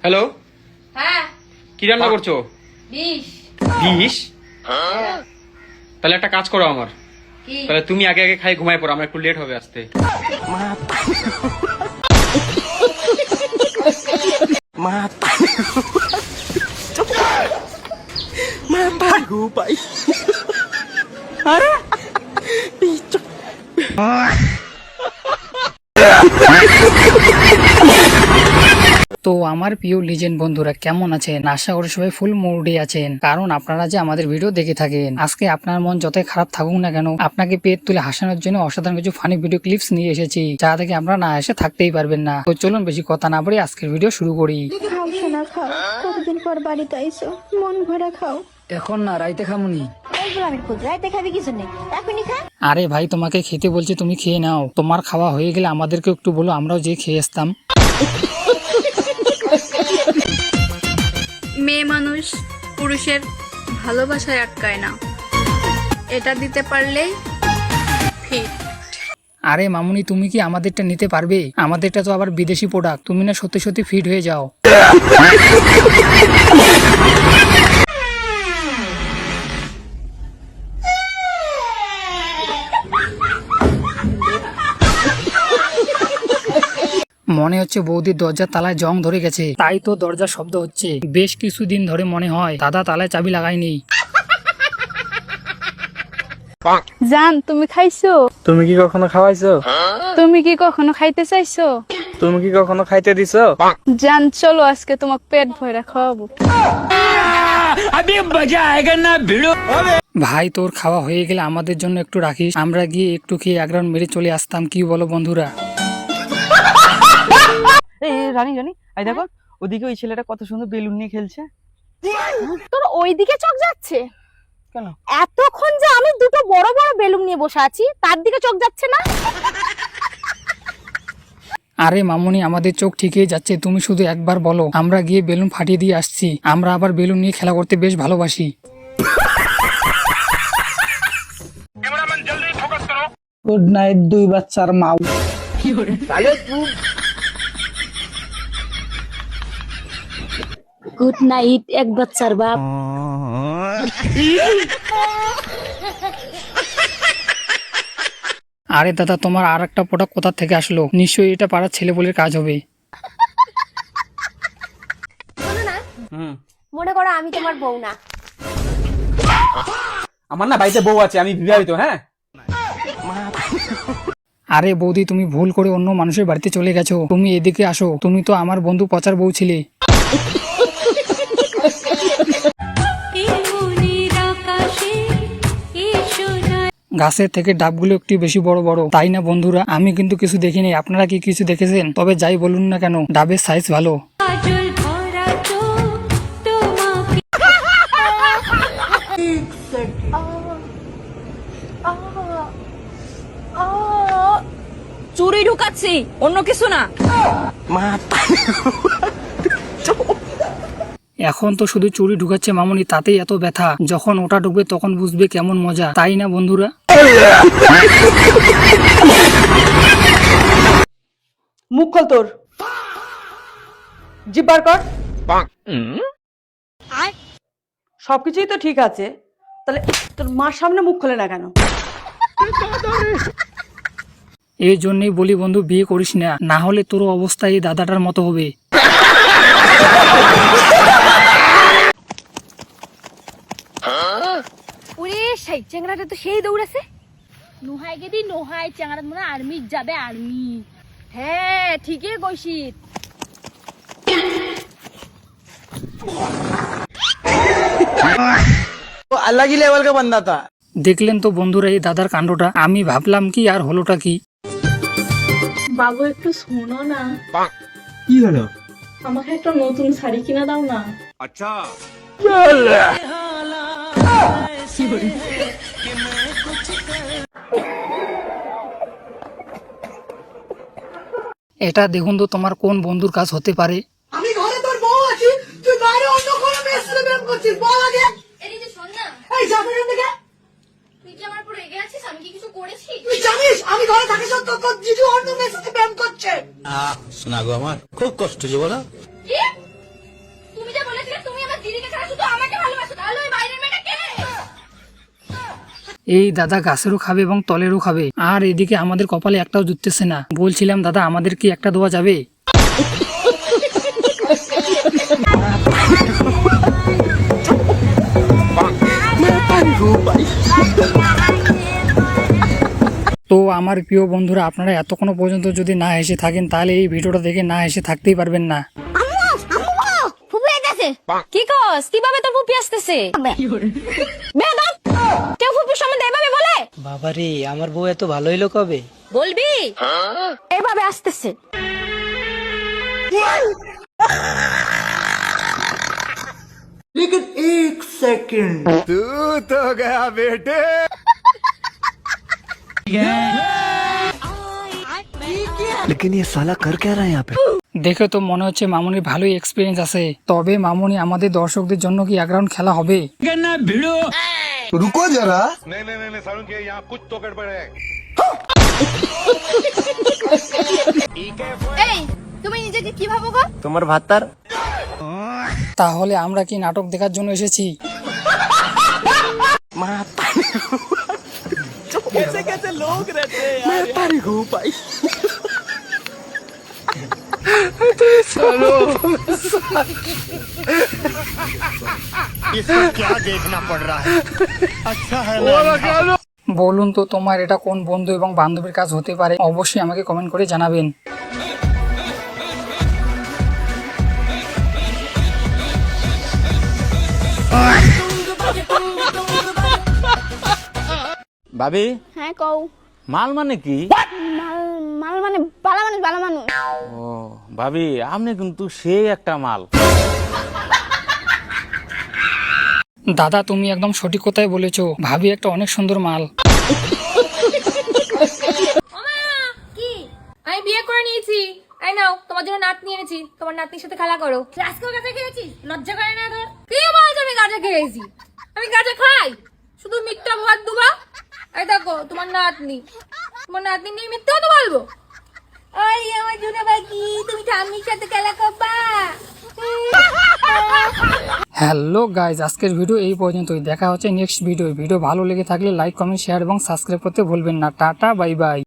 Hello, হ্যাঁ কি রান্না করছো? বিষ। বিষ? তাহলে একটা কাজ করো আমার, কি? তাহলে তুমি আগে আগে খাই ঘুমায় পড়ো, আমার একটু লেট হবে আসতে। তো আমার প্রিয় লিজেন্ড বন্ধুরা কেমন আছেন? আশা করি সবাই ফুল মুডে আছেন, কারণ আপনারা যে আমাদের ভিডিও দেখে থাকেন। আজকে আপনার মন যতই খারাপ থাকুক না কেন, আপনাকে পেট তুলে হাসানোর জন্য অসাধারণ কিছু ফানি ভিডিও ক্লিপস নিয়ে এসেছি, যা থেকে আপনারা না এসে থাকতেই পারবেন না। তো চলুন বেশি কথা না বলে আজকের ভিডিও শুরু করি। খাও সোনা খাও, কতদিন পর বাড়িতে আইসো, মন ভরা খাও। এখন না, রাইতে খামুনি। এইগুলো আমি খুদ রাইতে খাবি কিছু নেই, এখনই খা। আরে ভাই, তোমাকে খেতে বলছি, তুমি খেয়ে নাও। তোমার খাওয়া হয়ে গেলে আমাদেরকে একটু বলো, আমরাও যে খেয়ে আসতাম। মেয়ে মানুষ পুরুষের ভালোবাসায় আটকায় না, এটা দিতে পারলেই ফিট। আরে মামুনি, তুমি কি আমাদেরটা নিতে পারবে? আমাদেরটা তো আবার বিদেশি প্রোডাক্ট, তুমি না সত্যি সত্যি ফিট হয়ে যাও। মনে হচ্ছে বৌদির দরজার তালায় জং ধরে গেছে, তাই তো দরজার শব্দ হচ্ছে। বেশ কিছুদিন ধরে মনে হয় দাদা তালায় চাবি লাগায়নি। জান, তুমি খাইছো? তুমি কি কখনো খাওয়াইছো? তুমি কি কখনো খাইতে চাইছো? তুমি কি কখনো খাইতে দিছো? জান, চলো আজকে তোমাকে পেট ভরে খাওয়াবো। ভাই, তোর খাওয়া হয়ে গেলে আমাদের জন্য একটু রাখিস, আমরা গিয়ে একটু খেয়ে এক রাউন্ড মেরে চলে আসতাম। কি বলো বন্ধুরা? এই রানী রানী, আই দেখো ওদিকে ওই ছেলেটা কত সুন্দর বেলুন নিয়ে খেলছে। তোর ওইদিকে চোখ যাচ্ছে কেন? এতক্ষণ যে আমি দুটো বড় বড় বেলুন নিয়ে বসে আছি, তার দিকে চোখ যাচ্ছে না? আরে মামুনি, আমাদের চোখ ঠিকই যাচ্ছে, তুমি শুধু একবার বলো, আমরা গিয়ে বেলুন ফাটিয়ে দিয়ে আসছি। আমরা আবার বেলুন নিয়ে খেলা করতে বেশ ভালোবাসি। গুড নাইট দুই বাচ্চার মাও। গুড নাইট এক বাচ্চার বাপ। আরে দাদা, তোমার আর একটা প্রোডাক্ট কোথা থেকে আসলো? নিশ্চয়ই এটা পাড়ার ছেলে বলে কাজ হবে। মনে করো আমি তোমার বউ না। আমার না বাড়িতে বউ আছে, আমি বিবাহিত। হ্যাঁ, আরে বৌদি, তুমি ভুল করে অন্য মানুষের বাড়িতে চলে গেছো, তুমি এদিকে আসো। তুমি তো আমার বন্ধু পচার বউ ছিলে। গাছের থেকে ডাবগুলো একটু বেশি বড় বড়, তাই না বন্ধুরা? আমি কিন্তু কিছু দেখিনি, আপনারা কি কিছু দেখেছেন? তবে যাই বলুন না কেন, ডাবের সাইজ ভালো। চুরি ঢুকাচ্ছি, অন্য কিছু না। এখন তো শুধু চুরি ঢুকাচ্ছে মামুনি, তাতেই এত ব্যথা। যখন ওটা ঢুকবে তখন বুঝবে কেমন মজা, তাই না বন্ধুরা? মুখ খোল তোর, জিভ বার কর। সবকিছুই তো ঠিক আছে, তাহলে তোর মার সামনে মুখ খোলে না কেন? এই জন্যই বলি বন্ধু, বিয়ে করিস না, না হলে তোর অবস্থা এই দাদাটার মতো হবে। ওরে সেই চেংড়াটা তো সেই দৌড়াছে। নোহাই গেদি নোহাই চেংড়া মনে আর্মি যাবে, আর্মি। হ্যাঁ ঠিকই কইছিস। আল্লাহ কি লেভেল কা বান্দা তা। দেখলেন তো বন্ধুরা এই দাদার কাণ্ডটা? আমি ভাবলাম কি আর হলোটা কি। বাবু একটু শোনো না, কি হলো? আমাকে একটা নতুন শাড়ি কিনে দাও না। এটা দেখুন তো তোমার কোন বন্ধুর কাজ হতে পারে। আমি ঘরে তোর বউ আছি, তুই বাইরে অন্য কোনো মেয়ের সাথে প্রেম করছিস, বল আগে। এদিকে শোন না, এই যাবি না থেকে? তুই কি আমার উপর রেগে আছিস? আমি কি কিছু করেছি? তুই জানিস আমি ঘরে থাকি সত্ত্বেও তোর জিজু অন্য মেয়ের সাথে প্রেম করছে। শোনা গো, আমার খুব কষ্ট যে বলো। কি? দিদিকে ছাড়া শুধু আমাকে ভালোবাসো, তাহলে ওই বাইরের মেয়েটা কে? এই দাদা গাছেরও খাবে এবং তলেরও খাবে, আর এদিকে আমাদের কপালে একটাও জুটতেছে না। বলছিলাম দাদা, আমাদের কি একটা দেওয়া যাবে? তো আমার প্রিয় বন্ধুরা, আপনারা এতক্ষণ পর্যন্ত যদি না হেসে থাকেন তাহলে এই ভিডিওটা দেখে না হেসে থাকতেই পারবেন না। ফুপু আইতাছে। কি কস? কিভাবে তোর ফুপি আসতেছে? বেয়াদব! কেউ ফুপির সম্বন্ধে এভাবে বলে? বাবারে, আমার বউ এত ভালো হইলো কবে? বলবি এভাবে আসতেছে। लेकिन एक सेकंड तू तो गया बेटे लेकिन ये साला कर क्या रहा है यहाँ पे দেখে তো মনে হচ্ছে মামুনির ভালোই এক্সপিরিয়েন্স আছে। তবে মামুনি, আমাদের দর্শকদের জন্য কি এক রাউন্ড খেলা হবে? रुको जरा এই, তুমি নিজেকে কি ভাবো গো? তোমার ভাতার তাহলে আমরা কি নাটক দেখার জন্য এসেছি? বলুন তো, তোমার এটা কোন বন্ধু এবং বান্ধবীর কাজ হতে পারে? অবশ্যই আমাকে কমেন্ট করে জানাবেন। ভাবি, হ্যাঁ কও। মাল মানে কি? মাল মানে বালা মানুষ, বালা মানুষ। ও ভাবি, আপনি কিন্তু সেই একটা মাল। দাদা, তুমি একদম সঠিক কথাই বলেছো। ভাবি একটা অনেক সুন্দর মাল। কি? আমি বিয়ে করে নিয়েছি। এই নাও, তোমার জন্য নাতনি এনেছি। তোমার নাতনির সাথে খেলা করো। আজকেও গাঁজা খেয়েছিস? লজ্জা করে না তোর? কি বলছো আমি গাঁজা খেয়েছি? আমি গাঁজা খাই? শুধু মিথ্যা ভাত দুবা। এই দেখো তোমার নাতনি। তোমার নাতনি নিয়ে মিথ্যা তো বলবো? ওই আমার জুনে বাকি, তুমি ঠাম্মির সাথে খেলা করবা। হ্যালো গাইজ, আজকের ভিডিও এই পর্যন্তই। দেখা হচ্ছে নেক্সট ভিডিও। ভিডিও ভালো লেগে থাকলে লাইক, কমেন্ট, শেয়ার এবং সাবস্ক্রাইব করতে ভুলবেন না। Tata, bye bye.